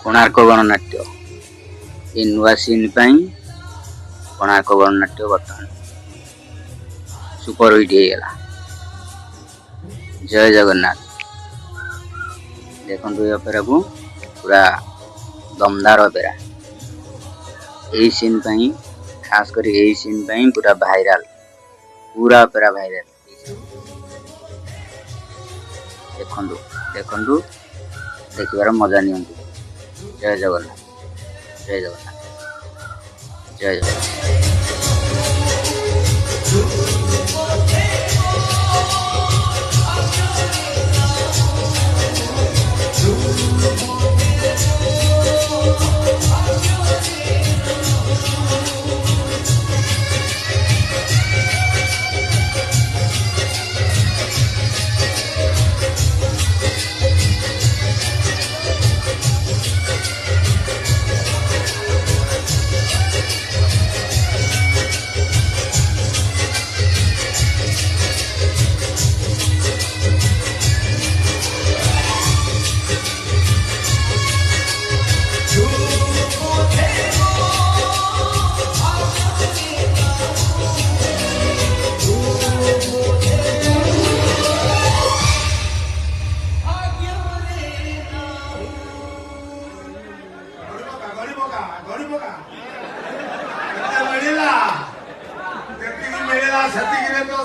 कोणार्क गणनाट्य ये नुआ सीन कोणार्क गणनाट्य बर्तमान सुपर हिट हो। जय जगन्नाथ। देखो ये अपेरा को पूरा दमदार अपेरा यही सीन खास कर यही सीन पूरा भाइराल पूरा अपेरा भाइराल। देखु देखु देखिबार मजा नि। जय जगन्नाथ जय जगन्नाथ जय जगन्नाथ।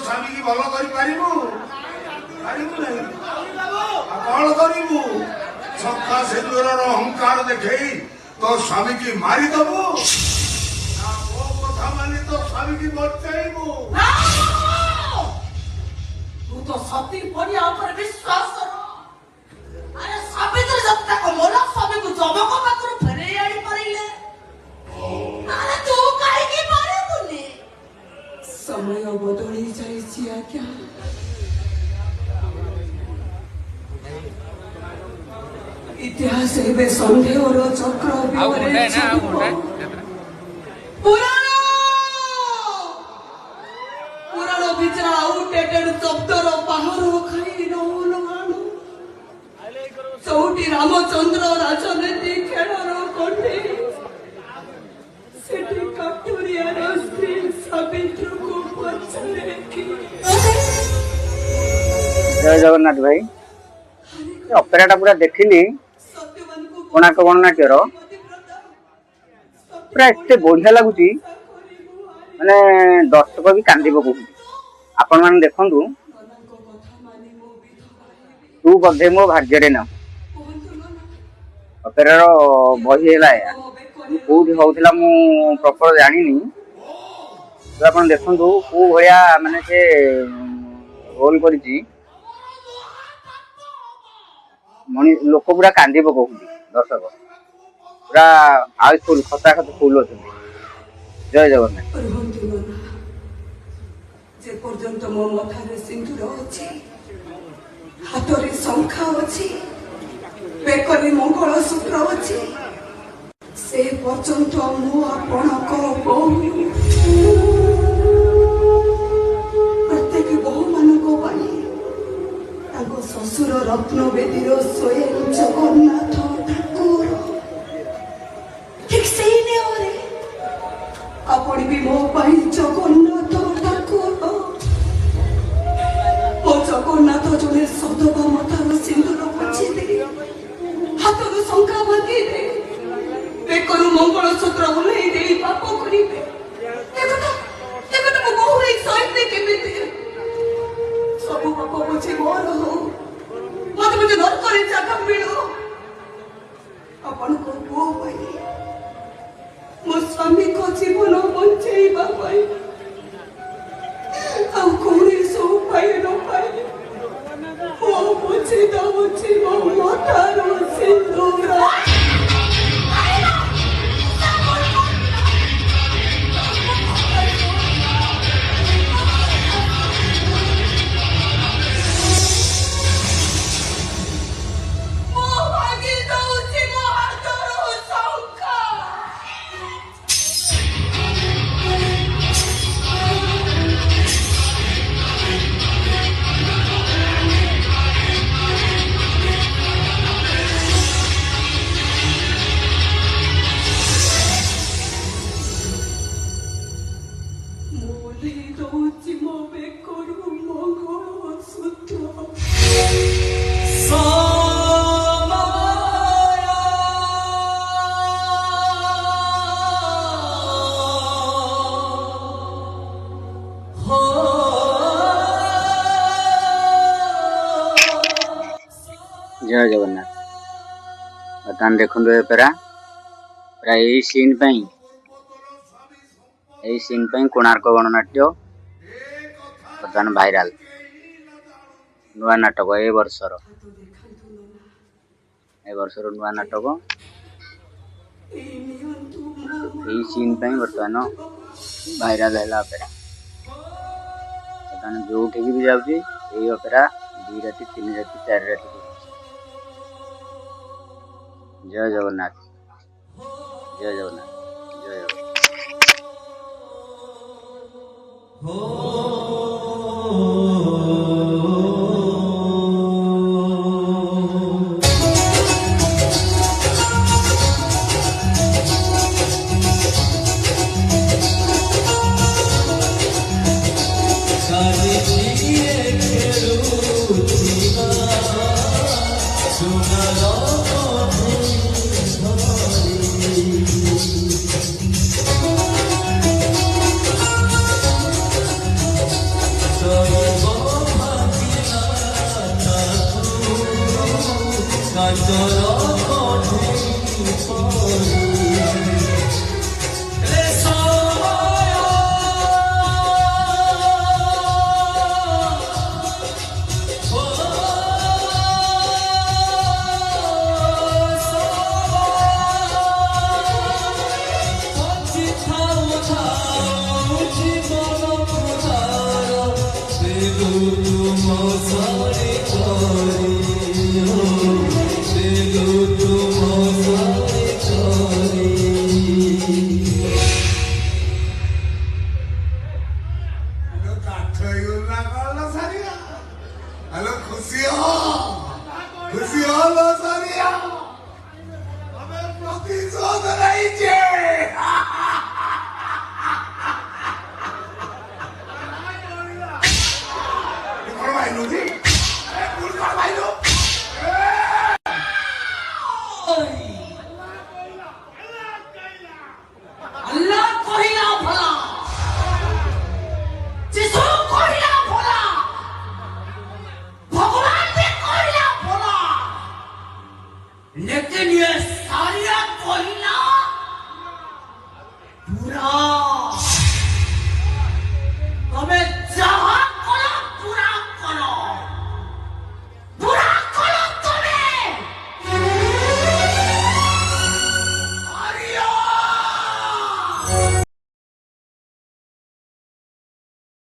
स्वामी की भल कर कौन करू सखा से दूर अहंकार देखे तो स्वामी की मारिदबू कथा मानी तो स्वामी की बचाइबू। तू तो सती परिया पर विश्वास कर। अरे सावित्री सत्ता को मोला स्वामी को जब को पाकर फेरे आड़ी परिले। अरे तू काहे की मारे बुने समय बदली जाइछि आज्ञा। इतिहास एबे संदेहर चक्र विवरे पुराण विचार आउटेटेड शब्दर पाहर खाई नौलगाणु चौटी रामचंद्र राजनीति खेलर कंठे सेठी काटुरियार स्त्री सावित्री को पछरे की। जय जगन्नाथ भाई अपेरा टा पूरा देखिली कोणार्क गणनाट्यर पूरा एते बढ़िया लगुच माने दर्शक भी कांदी पकड़ आपण मैंने देखु तू बधे मो भाग्य न अपेरार बही है कौटी होता मु प्रपर जानी तो आप देखु कौ भाया माने से रोल कर लोक पूरा कांदी पकाउं दर्शक पूरा हाउसफुल खता खत फुल अच्छे। जय जगन्नाथ। जे पर्यंत मो मथारे सिंदूर अछि हाथरे शंखा अछि बेकरे मंगल सूत्र अछि से पर्यंत मो आपणक बहु प्रत्येक बहु मानको पाई ताको ससुर रत्न बेदीर स्वयं जगन्नाथ ठाकुर ठीक से ने आपण भी मो पाई जगन्नाथ ठाकुर मो जगन्नाथ जने सदवा मथार सिंदूर पछी दे हाथर शंखा भागी दे बेकरु मंगल सूत्र उल्लाई दे पाप करिबे देखो मो बहु सहित केमिति सब पाप बुझे मोर हो मत मुझे नर करे जगह मिलो अपन को वो पाई मो स्वामी को जीवन बंचेबा पाई ମୋଲି ଦଉଛି ମୋ ବେକରୁ ମଙ୍ଗଳସୂତ୍ର जय जगन्नाथ बर्तमान देखु पेरा पूरा यही सीन कोणार्क गणनाट्य बर्तमान भाइराल नुआ नाटक ए वर्षर नुआ नाटक यही सीन बर्तमान भाइराल है अपेरा बर्तमान जो भी जाऊँगी यही अपेरा 2 राति 3 राति 4 राति जय जगन्नाथ जय जगन्नाथ जय हेलो खुशी हो लो सारिया हमें प्रतिशोध नहीं चाहिए कौन भाई जी